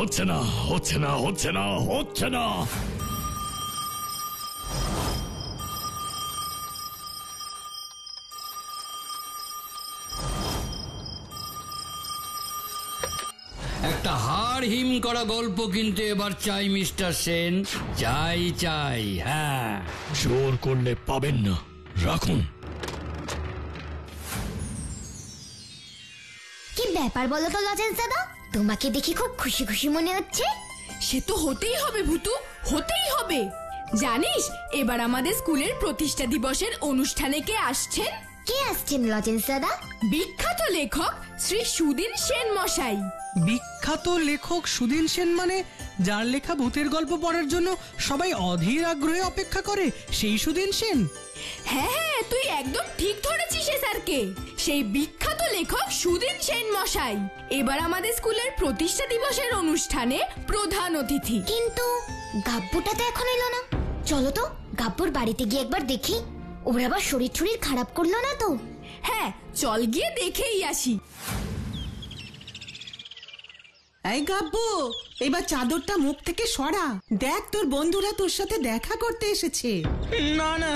হচ্ছে না হচ্ছে না হচ্ছে না হচ্ছে না। একটা হাড় হিম করা গল্প কিন্তু এবার চাই মিস্টার সেন, চাই চাই। হ্যাঁ, জোর করলে পাবেন না, রাখুন। কি ব্যাপার বলো তো লজেন্স দাদা, তোমাকে দেখি খুব খুশি খুশি মনে হচ্ছে। সে তো হতেই হবে ভুতু, হতেই হবে। জানিস এবার আমাদের স্কুলের প্রতিষ্ঠা দিবসের অনুষ্ঠানে কে আসছেন? কে আসছেন লজেন্স দাদা? বিখ্যাত লেখক শ্রী সুদিন সেন মশাই। বিখ্যাত লেখক সুদিন সেন মানে যার লেখা ভূতের গল্প পড়ার জন্য সবাই অধীর আগ্রহে অপেক্ষা করে, সেই সুদিন সেন? হ্যাঁ হ্যাঁ, তুই একদম ঠিক ধরেছিস স্যারকে। সেই বিখ্যাত লেখক সুদিন সেন মশাই এবার আমাদের স্কুলের প্রতিষ্ঠা দিবসের অনুষ্ঠানে প্রধান অতিথি। কিন্তু গাব্বুটা তো এখন এলো না। চলো তো গাব্বুর বাড়িতে গিয়ে একবার দেখি, ওর আবার শরীর টরীর খারাপ করলো না তো? হ্যাঁ চল গিয়ে দেখেই আসি। এই গাব্বু, এবার চাদরটা মুখ থেকে সরা, দেখ তোর বন্ধুরা তোর সাথে দেখা করতে এসেছে। না না,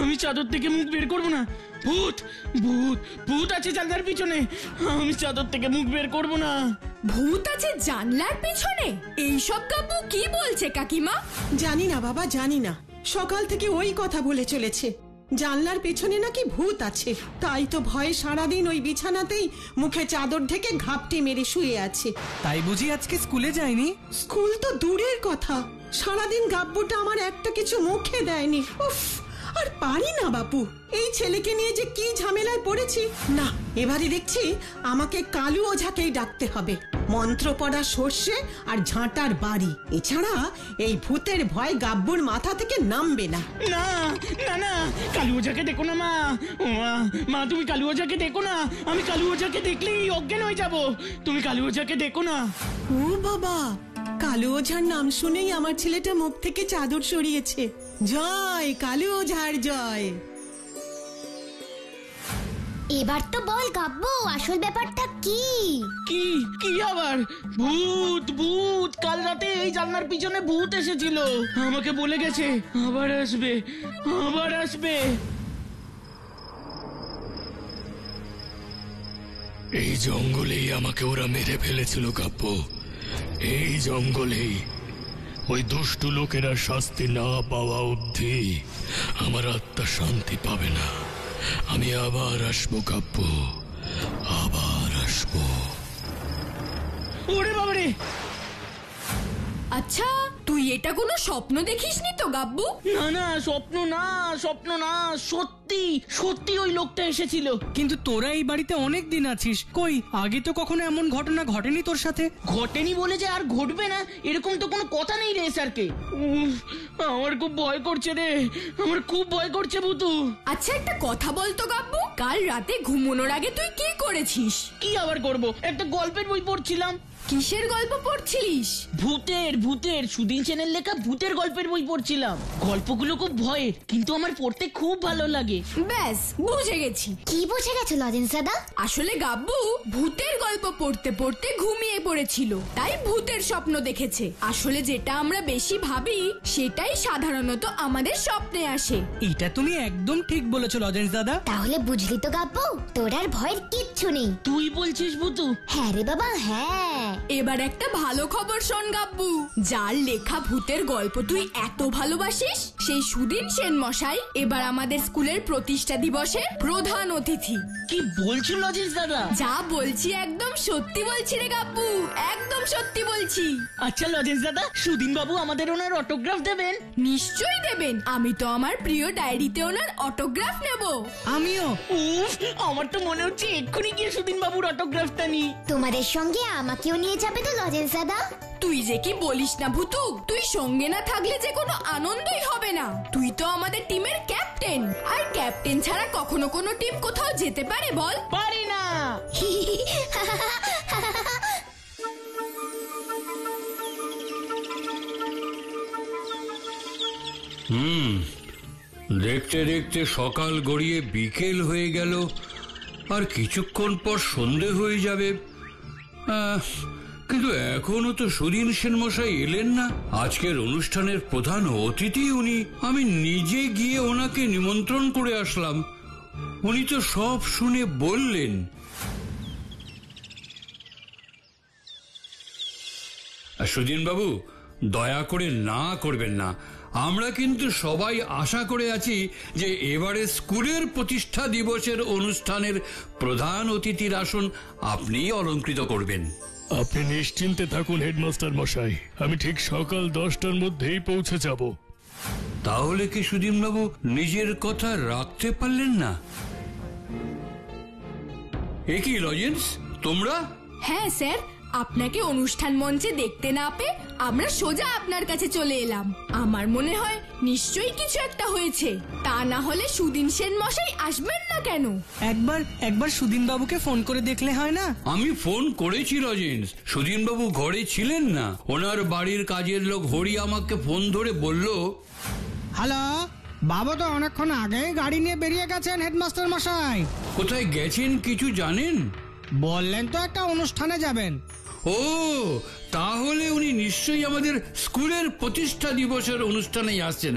আমি চাদর থেকে মুখ বের করবো না। ভূত ভূত ভূত আছে জানলার পিছনে, আমি চাদর থেকে মুখ বের করবো না। ভূত আছে জানলার পিছনে? এইসব গাব্বু কি বলছে কাকিমা? জানি না বাবা, জানি না, সকাল থেকে ওই কথা বলে চলেছে। জানলার পেছনে নাকি ভূত আছে, তাই তো ভয়ে সারাদিন ওই বিছানাতেই মুখে চাদর ঢেকে ঘাপটি মেরে শুয়ে আছে। তাই বুঝি আজকে স্কুলে যায়নি? স্কুল তো দূরের কথা, সারাদিন গাব্বুটা আমার একটা কিছু মুখে দেয়নি। উফ, আর পারি না বাপু, এই ছেলেকে নিয়ে যে কি ঝামেলায় পড়েছি। না, এবারে দেখছি আমাকে কালু ওঝাকেই ডাকতে হবে। মন্ত্র পড়া সর্ষে আর ঝাঁটার বাড়ি, এছাড়া এই ভূতের ভয় গাব্বুর মাথা থেকে নামবে না। না না না, কালু ওঝাকে দেখো না মা। ও মা, মা তুমি কালু ওঝাকে দেখো না, আমি কালু ওঝাকে দেখলেই অজ্ঞান হয়ে যাব। তুমি কালু ওঝাকে দেখো না। ও বাবা, কালু ওঝার নাম শুনেই আমার ছেলেটা মুখ থেকে চাদর সরিয়েছে। জয় কালু ওঝার জয়। এবার তো বল গাব্বু, আসল ব্যাপারটা কি? কি কি আবার? ভূত ভূত, কাল রাতে এই জানলার পিছনে ভূত এসেছিল, আমাকে বলে গেছে আবার আসবে, আবার আসবে। এই জঙ্গলেই আমাকে ওরা মেরে ফেলেছিল কাব্য, এই জঙ্গলেই। ওই দুষ্টু লোকেরা শাস্তি না পাওয়া অবধি আমার আত্মা শান্তি পাবে না। আমি আবার আসবো কাব্য, আবার আসবো। ওরে বাবারে! আচ্ছা তুই এটা কোনো স্বপ্ন দেখিসনি তো গাব্বু? না না, স্বপ্ন না, স্বপ্ন না, সত্যি সত্যি ওই লোকটা এসেছিল। কিন্তু তোরা এই বাড়িতে অনেক দিন আছিস, কই আগে তো কখনো এমন ঘটনা ঘটেনি তোর সাথে? ঘটেনি বলে যে আর ঘটবে না এরকম তো কোনো কথা নেই রে স্যারকে। আমার খুব ভয় করছে রে, আমার খুব ভয় করছে ভূতু। আচ্ছা একটা কথা বলতো গাব্বু, কাল রাতে ঘুমানোর আগে তুই কি করেছিস? কি আবার করব, একটা গল্পের বই পড়ছিলাম। কিসের গল্প পড়ছিলিস? ভূতের ভূতের সুদিন সেনের লেখা ভূতের গল্পের বই পড়ছিলাম। গল্পগুলো খুব ভয়ের, কিন্তু আমার পড়তে খুব ভালো লাগে। ব্যাস বুঝে গেছি। কি বুঝে গেছো লজেন্স দাদা? আসলে গাব্বু ভূতের গল্প পড়তে পড়তে ঘুমিয়ে পড়েছিল, তাই ভূতের স্বপ্ন দেখেছে। আসলে যেটা আমরা বেশি ভাবি সেটাই সাধারণত আমাদের স্বপ্নে আসে। এটা তুমি একদম ঠিক বলেছো লজেন্স দাদা। তাহলে বুঝলি তো গাব্বু, তোর আর ভয়ের কিচ্ছু নেই। তুই বলছিস ভূতু? হ্যাঁ রে বাবা, হ্যাঁ। এবার একটা ভালো খবর শোন গাব্বু, যার লেখা ভূতের গল্প তুই এত ভালোবাসিস, সেই সুদিন সেন মশাই এবার আমাদের স্কুলের প্রতিষ্ঠা দিবসে প্রধান অতিথি। কি বলছো লজেন্স দাদা? যা বলছি একদম সত্যি বলছি রে গাব্বু, একদম সত্যি বলছি। আচ্ছা লজেন্স দাদা, সুদিন বাবু আমাদের ওনার অটোগ্রাফ দেবেন? নিশ্চয়ই দেবেন, আমি তো আমার প্রিয় ডায়েরিতে ওনার অটোগ্রাফ নেব। আমিও। উফ, আমার তো মনে হচ্ছে এক্ষুনি গিয়ে সুদিন বাবুর অটোগ্রাফটা নি। তোমাদের সঙ্গে আমাকেও নিয়ে যাবে তো লজেন্স দাদা? তুই যে কি বলিস না ভূতু, তুই সঙ্গে না থাকলে যে কোনো আনন্দই হবে না। তুই তো আমাদের টিমের ক্যাপ্টেন, আর ক্যাপ্টেন ছাড়া কখনো কোনো টিম কোথাও যেতে পারে বল? পারি না। দেখতে দেখতে সকাল গড়িয়ে বিকেল হয়ে গেল, আর কিছুক্ষণ পর সন্ধে হয়ে যাবে। কিন্তু এখনো তো সুধীন সেন মশাই এলেন না। আজকের অনুষ্ঠানের প্রধান অতিথি উনি, আমি নিজে গিয়ে ওনাকে নিমন্ত্রণ করে আসলাম। উনি তো সব শুনে বললেন। সুধীন বাবু, দয়া করে না করবেন না। আমরা কিন্তু সবাই আশা করে আছি যে এবারে স্কুলের প্রতিষ্ঠা দিবসের অনুষ্ঠানের প্রধান অতিথির আসন আপনিই অলঙ্কৃত করবেন। আপনি নিশ্চিন্তে থাকুন হেডমাস্টার মশাই, আমি ঠিক সকাল 10টার মধ্যেই পৌঁছে যাব। তাহলে কি সুধীন বাবু নিজের কথা রাখতে পারলেন না? এ কি লজেন্স, তোমরা? হ্যাঁ স্যার, আপনাকে অনুষ্ঠান মঞ্চে দেখতে না পেয়ে আমরা সোজা আপনার কাছে চলে এলাম। আমার মনে হয় নিশ্চয়ই কিছু একটা হয়েছে, তা না হলে সুধীন সেন মশাই আসবেন না কেন? একবার সুধীন বাবুকে ফোন করে দেখলে হয় না? আমি ফোন করেছি লজেন্স, সুধীন বাবু ঘরে ছিলেন না। ওনার বাড়ির কাজের লোক হরি আমাকে ফোন ধরে বলল, হ্যালো, বাবু তো অনেকক্ষণ আগেই গাড়ি নিয়ে বেরিয়ে গেছেন হেডমাস্টার মশাই। কোথায় গেছেন কিছু জানেন? বললেন তো একটা অনুষ্ঠানে যাবেন। ও, তাহলে উনি নিশ্চয়ই আমাদের স্কুলের প্রতিষ্ঠা দিবসের অনুষ্ঠানেই আসছেন।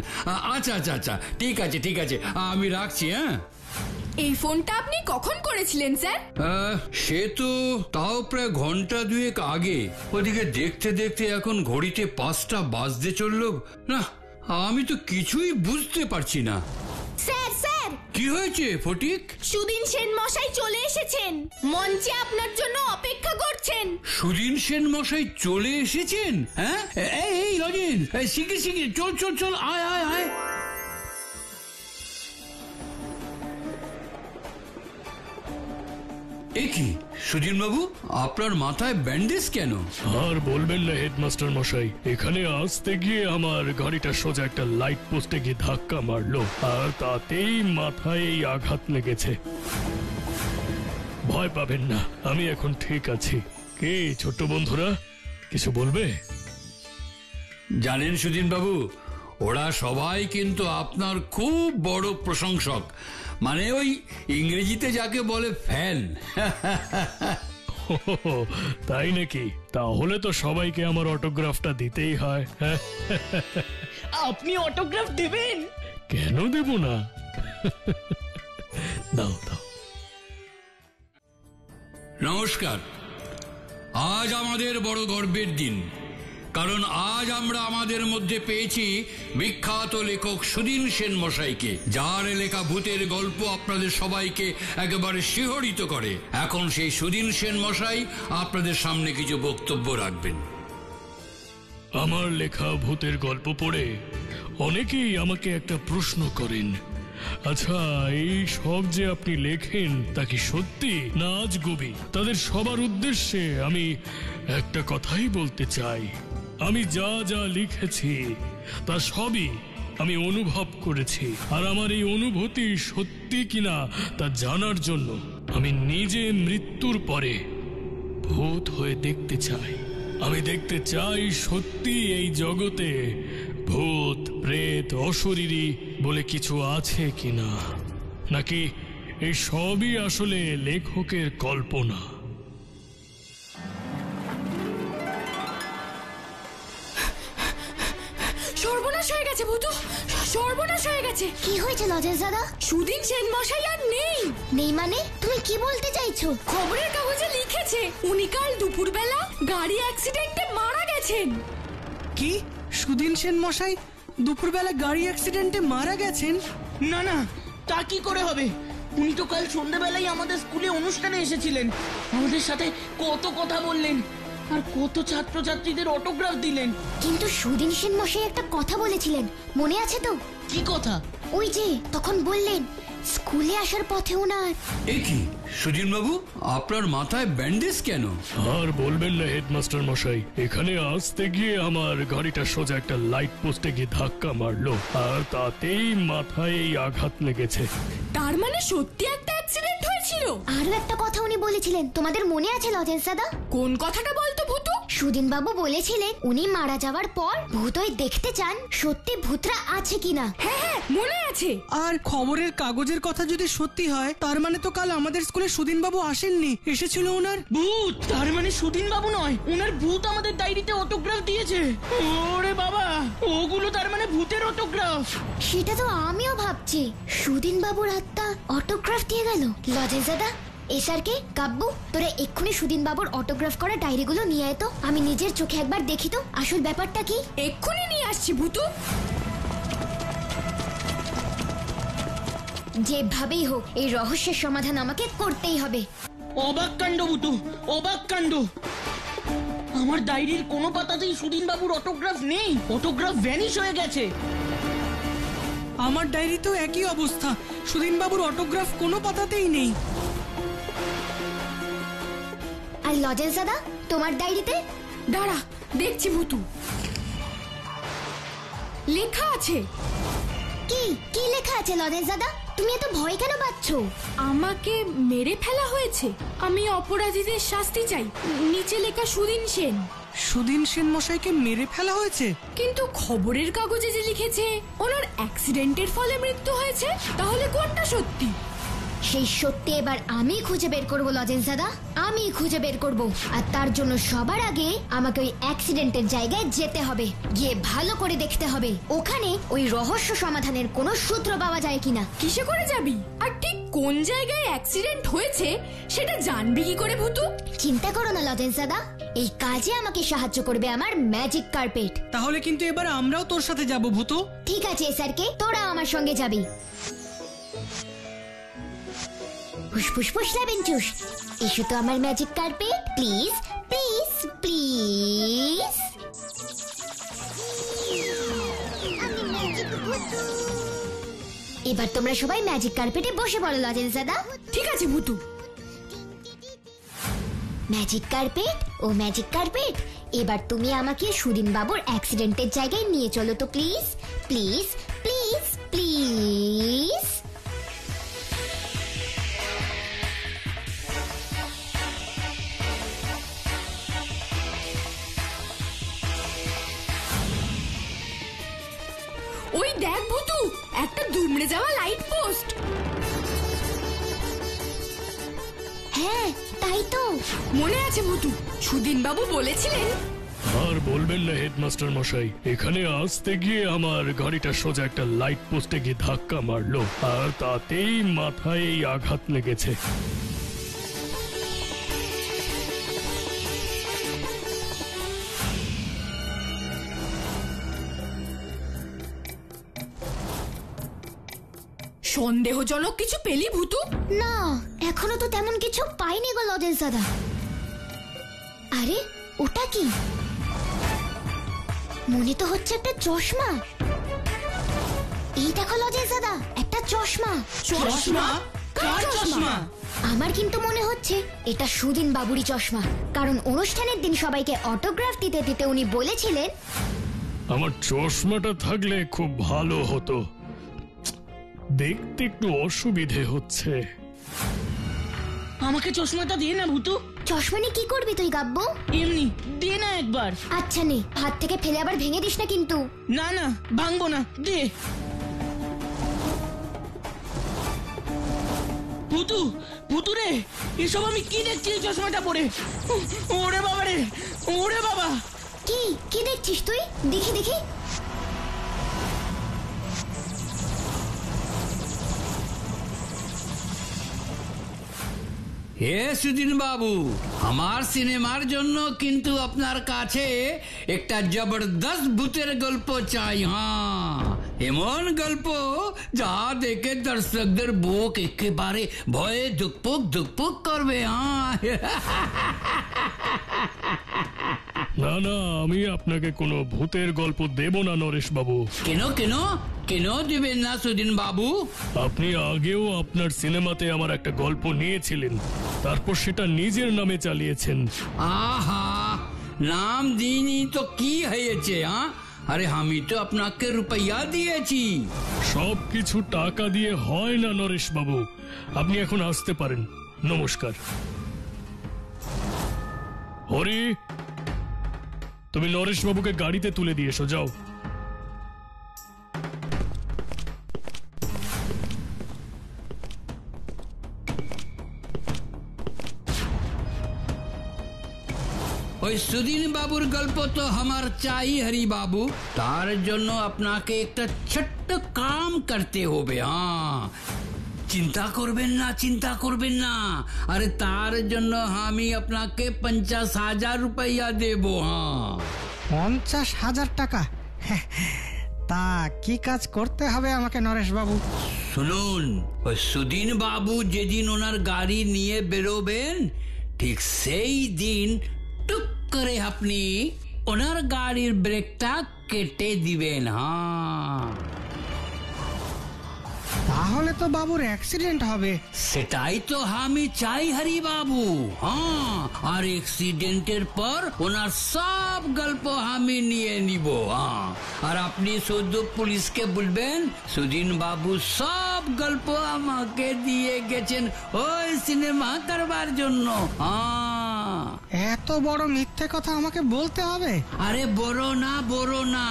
আচ্ছা আচ্ছা আচ্ছা, ঠিক আছে ঠিক আছে, আমি রাখছি। হ্যাঁ, এই ফোনটা আপনি কখন করেছিলেন স্যার? সে তো তাও প্রায় ঘন্টা দুয়েক আগে। ওদিকে দেখতে দেখতে এখন ঘড়িতে 5টা বাজতে চলল। না, আমি তো কিছুই বুঝতে পারছি না। স্যার স্যার, কি হয়েছে ফটিক? সুধীন সেন মশাই চলে এসেছেন, মঞ্চে আপনার জন্য অপেক্ষা করছেন। সুধীন সেন মশাই চলে এসেছেন? হ্যাঁ, এই লজেন, শিগগির শিগগির চল চল চল, আয় আয় আয়। এ কি সুধীন বাবু, আপনার মাথায় ব্যান্ডেজ কেন? আর বলবেন না হেডমাস্টার মশাই, এখানে আসতে গিয়ে আমার গাড়িটা সোজা একটা লাইট পোস্টে গিয়ে ধাক্কা মারলো, আর তাতেই মাথায় এই আঘাত লেগেছে। ভয় পাবেন না, আমি এখন ঠিক আছি। কে ছোট্ট বন্ধুরা, কিছু বলবে? জানেন সুধীন বাবু, ওরা সবাই কিন্তু আপনার খুব বড় প্রশংসক, মানে ওই ইংরেজিতে যাকে বলে ফ্যান। তাই নাকি? তাহলে তো সবাইকে আমার অটোগ্রাফটা দিতেই হয়। আপনি অটোগ্রাফ দেবেন? কেন দেব না? দাও দাও। নমস্কার। আজ আমাদের বড় গর্বের দিন, কারণ আজ আমরা আমাদের মধ্যে পেয়েছি বিখ্যাত লেখক সুধীন সেন মশাইকে, যার লেখা ভূতের গল্প আপনাদের সবাইকে একেবারে শিহরিত করে। এখন সেই সুধীন সেন মশাই আপনাদের সামনে কিছু বক্তব্য রাখবেন। আমার লেখা ভূতের গল্প পড়ে অনেকেই আমাকে একটা প্রশ্ন করেন, আচ্ছা এই সব যে আপনি লেখেন তা কি সত্যি না আজগুবি? তাদের সবার উদ্দেশ্যে আমি একটা কথাই বলতে চাই, আমি যা যা লিখেছি তা সবই আমি অনুভব করেছি, আর আমার এই অনুভূতি সত্যি কিনা তা জানার জন্য আমি নিজে মৃত্যুর পরে ভূত হয়ে দেখতে চাই। আমি দেখতে চাই সত্যি এই জগতে ভূত প্রেত অশরীরী বলে কিছু আছে কিনা, নাকি এই সবই আসলে লেখকের কল্পনা। সর্বনাশ হয়ে গেছে ভূতু, সর্বনাশ হয়ে গেছে। কি হয়েছে লজেন্স দাদা? সুধীন সেন মশাই আর নেই। নেই মানে? তুমি কি বলতে চাইছো? খবরের কাগজে লিখেছে উনি কাল দুপুরবেলা গাড়ি অ্যাক্সিডেন্টে মারা গেছেন। কি? সুধীন সেন মশাই দুপুরবেলা গাড়ি অ্যাক্সিডেন্টে মারা গেছেন? না না, তা কি করে হবে? উনি তো কাল সন্ধ্যাবেলায় আমাদের স্কুলে অনুষ্ঠানে এসেছিলেন, আমাদের সাথে কত কথা বললেন, আর কত ছাত্রছাত্রীদের অটোগ্রাফ দিলেন। কিন্তু সুধীন সেন মশাই একটা কথা বলেছিলেন, মনে আছে তো? কি কথা? ওই যে তখন বললেন স্কুলে আসার পথে ওনার। এ কি সুধীন বাবু, আপনার মাথায় ব্যান্ডেজ কেন? আর বলবেন না হেডমাস্টার মশাই, এখানে আসতে গিয়ে আমার গাড়িটা সোজা একটা লাইট পোস্টে গিয়ে ধাক্কা মারলো, আর তাতেই মাথায় এই আঘাত লেগেছে। তার মানে সত্যি একটা অ্যাক্সিডেন্ট হয়েছিল। আরো একটা কথা উনি বলেছিলেন, তোমাদের মনে আছে লজেন্স দাদা? কোন কথাটা বলতো ভূতু? সুদিন বাবু বলেছিলেন উনি মারা যাওয়ার পর ভূত ওই দেখতে চান সত্যি ভূতরা আছে কিনা। হ্যাঁ হ্যাঁ মনে আছে। আর খবরের কাগজের কথা যদি সত্যি হয় তার মানে তো কাল আমাদের স্কুলে সুদিন বাবু আসেননি, এসেছিল ওনার ভূত, তার মানে সুদিন বাবু নয়, ওনার ভূত আমাদের ডায়েরিতে অটোগ্রাফ দিয়েছে। ওরে বাবা, ওগুলো তার মানে ভূতের অটোগ্রাফ। সেটা তো আমিও ভাবছি, সুদিন বাবুর আত্মা অটোগ্রাফ দিয়ে গেল। লজেন্স দাদা, এসআরকে, কাব্বু, তোরা এক্ষুনি সুদিন বাবুর অটোগ্রাফ করা ডায়েরিগুলো নিয়ে আয় তো, আমি নিজের চোখে একবার দেখি তো আসল ব্যাপারটা কি। এক্ষুনি নিয়ে আসছি ভূতু। যেভাবেই হোক এই রহস্যের সমাধান আমাকে করতেই হবে। অবাক কাণ্ড ভূতু, অবাক কাণ্ড। আমার ডায়েরির কোনো পাতাতেই সুদিন বাবুর অটোগ্রাফ নেই, অটোগ্রাফ ভ্যানিশ হয়ে গেছে। আমার ডায়েরিতেও একই অবস্থা, সুদিন বাবুর অটোগ্রাফ কোনো পাতাতেই নেই। আর লজেন্স দাদা, তোমার ডায়েরিতে? দাঁড়া দেখছি ভূতু। লেখা আছে। কি কি লেখা আছে লজেন্স দাদা? তুমি এত ভয় কেন পাচ্ছ? আমাকে মেরে ফেলা হয়েছে, আমি অপরাধীদের শাস্তি চাই। নিচে লেখা সুদিন সেন। সুদিন সেন মশাইকে মেরে ফেলা হয়েছে? কিন্তু খবরের কাগজে যে লিখেছে ওনার অ্যাক্সিডেন্টের ফলে মৃত্যু হয়েছে, তাহলে কোনটা সত্যি? সেই সত্যি এবার আমি খুঁজে বের করব লজেন্স দাদা, আমি খুঁজে বের করব। আর তার জন্য সবার আগে আমাকে ওই অ্যাক্সিডেন্টের জায়গায় যেতে হবে, গিয়ে ভালো করে দেখতে হবে ওখানে ওই রহস্য সমাধানের কোনো সূত্র পাওয়া যায় কিনা। কিসে করে যাবি? আর ঠিক কোন জায়গায় অ্যাক্সিডেন্ট হয়েছে সেটা জানবি কি করে ভূতু? চিন্তা করো না লজেন্স দাদা, এই কাজে আমাকে সাহায্য করবে আমার ম্যাজিক কার্পেট। তাহলে কিন্তু এবার আমরাও তোর সাথে যাব ভূতু। ঠিক আছে এসআরকে, তোরা আমার সঙ্গে যাবি। ফুসফুস ফুসলাবেন চুস, এসো তো আমার magic carpet, please please please. এবার তোমরা সবাই ম্যাজিক কার্পেটে বসে পড়ো লজেন্স দাদা। ঠিক আছে ভূতু। ম্যাজিক কার্পেট ও ম্যাজিক কার্পেট, এবার তুমি আমাকে সুদিন বাবুর অ্যাক্সিডেন্টের জায়গায় নিয়ে চলো তো প্লিজ প্লিজ প্লিজ প্লিজ। ওই দেখ ভূতু, একটা দুমড়ে যাওয়া লাইট পোস্ট। হ্যাঁ তাই তো। মনে আছে ভূতু, সুদিন বাবু বলেছিলেন। আর বলবেন না হেডমাস্টার মশাই, এখানে আসতে গিয়ে আমার গাড়িটা সোজা একটা লাইট পোস্টে গিয়ে ধাক্কা মারলো, আর তাতেই মাথায় এই আঘাত লেগেছে। সন্দেহজনক কিছু পেলি ভূতু? না, এখনো তো তেমন কিছু পাইনি গো লজেন্স দাদা। আরে ওটা কি? মনে তো হচ্ছে একটা চশমা। এই দেখো লজেন্স দাদা, একটা চশমা। চশমা? কার চশমা? আমার কিন্তু মনে হচ্ছে এটা সুদিন বাবুরই চশমা, কারণ অনুষ্ঠানের দিন সবাইকে অটোগ্রাফ দিতে দিতে উনি বলেছিলেন আমার চশমাটা থাকলে খুব ভালো হতো, দেখতে একটু অসুবিধে হচ্ছে। আমাকে চশমাটা দিয়ে না ভূতু। চশমা নিয়ে কি করবি তুই গাব্বু? এমনি দে না একবার। আচ্ছা নে, হাত থেকে ফেলে আবার ভেঙে দিস না কিন্তু। না না, ভাঙবো না, দে। ভূতু, ভূতু রে, এসব আমি কি দেখছি এই চশমাটা পরে? ওরে বাবা রে, ওরে বাবা। কি কি দেখছিস তুই? দেখি দেখি। হে সুদিন বাবু, আমার সিনেমার জন্য কিন্তু আপনার কাছে একটা জবরদস্ত ভূতের গল্প চাই। হ্যাঁ, এমন গল্প যা দেখে দর্শকদের বুক একেবারে ভয়ে ধুকপুক ধুকপুক করবে। হ্যাঁ না না, আমি আপনাকে কোনো ভূতের গল্প দেব না নরেশ বাবু। কেন কেন কেন দিবেন না সুদিন বাবু? আপনি আগেও আপনার সিনেমাতে আমার একটা গল্প নিয়েছিলেন, তারপর সেটা নিজের নামে চালিয়েছেন। আহা, নাম দিইনি তো কি হয়েছে? হ্যাঁ, আরে আমি তো আপনাকে রুপইয়া দিয়েছি। সবকিছু টাকা দিয়ে হয় না নরেশ বাবু, আপনি এখন আসতে পারেন। নমস্কার। হরি, তুমি নরেশবাবুকে গাড়িতে তুলে দিয়ে এসো, যাও। ওই সুদিন বাবুর গল্প তো আমার চাই হরি বাবু, তার জন্য আপনাকে একটা ছোট্ট কাম করতে হবে। হ্যাঁ, চিন্তা করবেন না, চিন্তা করবেন না। আরে তার জন্য আমি আপনাকে 50,000 রুপয়া দেব। হ্যাঁ, 50,000 টাকা? তা কি কাজ করতে হবে আমাকে নরেশ বাবু? শুনুন, ওই সুদিন বাবু যেদিন ওনার গাড়ি নিয়ে বেরোবেন, ঠিক সেই দিন টুক করে আপনি ওনার গাড়ির ব্রেকটা কেটে দিবেন। হ্যাঁ, তাহলে তো বাবুর অ্যাক্সিডেন্ট হবে। সেটাই তো আমি চাই হরি বাবু। হ্যাঁ, আর অ্যাক্সিডেন্টের পর ওনার সব গল্প আমি নিয়ে নিব। হ্যাঁ, আর আপনি শুধু পুলিশকে বলবেন সুদিন বাবু সব গল্প আমাকে দিয়ে গেছেন ওই সিনেমা করবার জন্য। হ্যাঁ, এত বড় মিথ্যে কথা আমাকে বলতে হবে? আরে বড় না,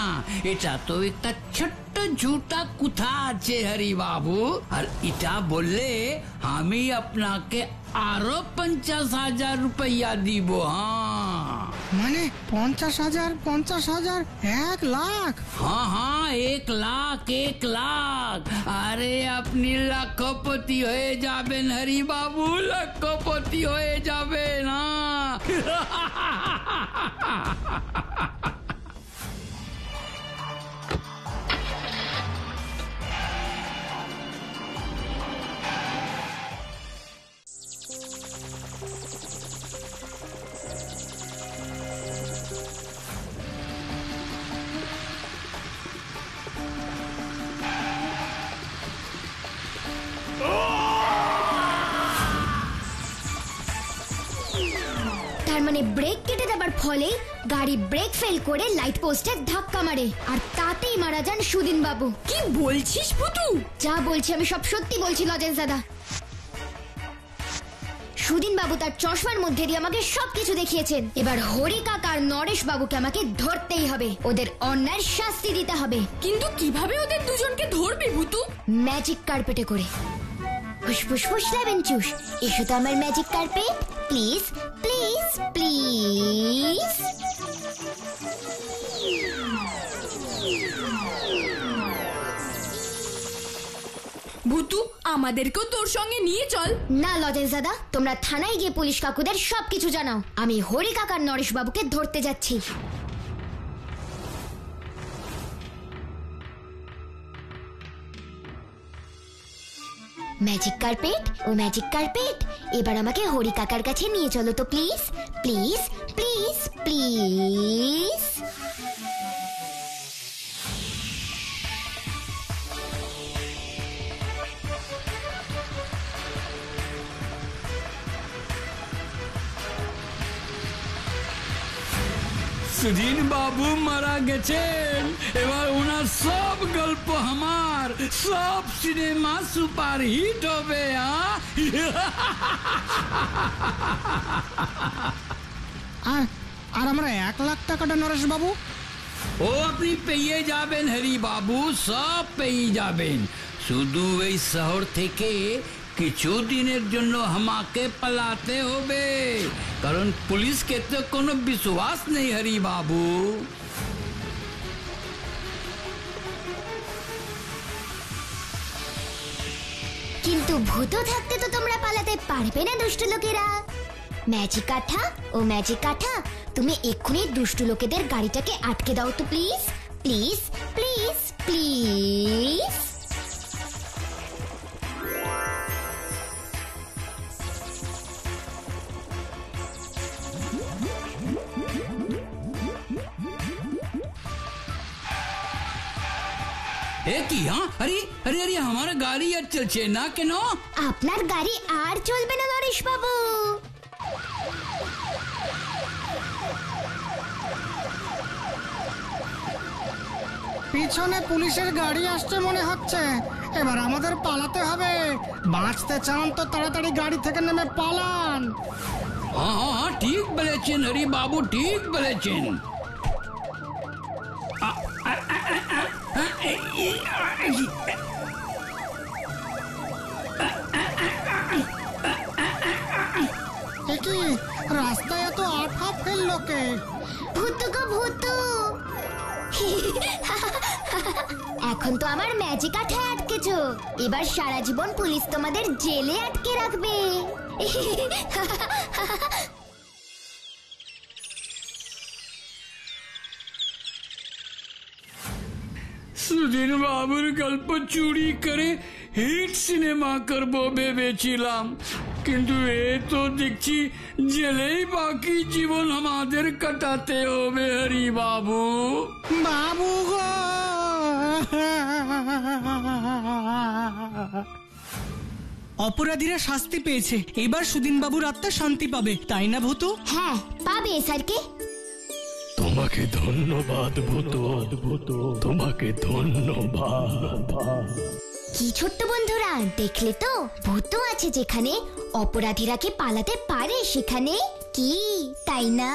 এটা তো একটা ছোট্ট ঝুটা কথা আছে হরি বাবু। আর এটা বললে আমি আপনাকে আরো 50,000 রুপয়া দিব। হ্যাঁ, মানে 50,000, 50,000, 1 লাখ? হ্যাঁ, 1 লাখ, 1 লাখ। আরে আপনি লাখপতি হয়ে যাবেন হরি বাবু, লাখপতি হয়ে যাবেন। তার মানে ব্রেক কেটে দেবার ফলে গাড়ি ব্রেক ফেল করে লাইট পোস্টে ধাক্কা মারে, আর তাতেই মারা যান সুদিন বাবু। কি বলছিস ভুতু? যা বলছি আমি সব সত্যি বলছি লজেন্স দাদা। সুদিন বাবু তার চশমার মধ্যে দিয়ে আমাকে সবকিছু দেখিয়েছেন। এবার হরি কাকা আর নরেশ বাবুকে আমাকে ধরতেই হবে, ওদের অন্যায় শাস্তি দিতে হবে। কিন্তু কিভাবে ওদের দুজনকে ধরবি ভুতু? ম্যাজিক কার্পেটে করে। ফুসফুস ফুস লেবেন চুস, এসো তো আমার magic carpet, please please please. Bhutu, আমাদেরকেও তোর সঙ্গে নিয়ে চল। না লজেন্স দাদা, তোমরা থানায় গিয়ে পুলিশ কাকুদের সবকিছু জানাও। আমি হরি কাকার নরেশ বাবুকে ধরতে যাচ্ছি। ম্যাজিক কার্পেট, ও ম্যাজিক কার্পেট, এবার আমাকে হরি কাকার কাছে নিয়ে চলো তো প্লিজ প্লিজ প্লিজ প্লিজ। সুদিন বাবু মারা গেছেন, এবার ওনার সব গল্প আমার, সব সিনেমা সুপার হিট হবে। আর আমরা 1 লাখ টাকাটা নরেশ বাবু? ও আপনি পেয়ে যাবেন হরি বাবু, সব পেয়ে যাবেন। শুধু এই শহর থেকে কিছু দিনের জন্য আমাকে পালাতে হবে, কারণ পুলিশকে তো কোনো বিশ্বাস নেই হরি বাবু। কিন্তু ভূত থাকতে তো তোমরা পালাতে পারবে না দুষ্ট লোকেরা। ম্যাজিক কাঠা, ও ম্যাজিক কাঠা, তুমি এক্ষুনি দুষ্টু লোকেদের গাড়িটাকে আটকে দাও তো প্লিজ প্লিজ প্লিজ প্লিজ। কি? আরে আরে আরে, আমার গাড়ি আর চলছে না কেন? আপনার গাড়ি আর চলবে না নরেশ বাবু। পিছনে পুলিশের গাড়ি আসছে মনে হচ্ছে, এবার আমাদের পালাতে হবে। বাঁচতে চান তো তাড়াতাড়ি গাড়ি থেকে নেমে পালান। হ্যাঁ, ঠিক বলেছেন হরি বাবু, ঠিক বলেছেন। কি রাস্তায় এত আঠা ফেললো কে? ভূতু গো ভূতু। এখন তো আমার ম্যাজিক আঠায় আটকেছো, এবার সারা জীবন পুলিশ তোমাদের জেলে আটকে রাখবে। সুধীন বাবুর গল্প চুরি করে হিট সিনেমা করবো ভেবেছিলাম, কিন্তু এ তো দেখছি জেলেই বাকি জীবন আমাদের কাটাতে হবে। হরি বাবু, বাবু গো, অপরাধীরা শাস্তি পেয়েছে, এবার সুদিন বাবুর আত্মা শান্তি পাবে, তাই না ভূতু? হ্যাঁ পাবে স্যারকে। তোমাকে ধন্যবাদ ভূত, তোমাকে ধন্যবাদ। কি ছোট্ট বন্ধুরা, দেখলে তো ভূত আছে যেখানে অপরাধীরা কি পালাতে পারে সেখানে, কি তাই না?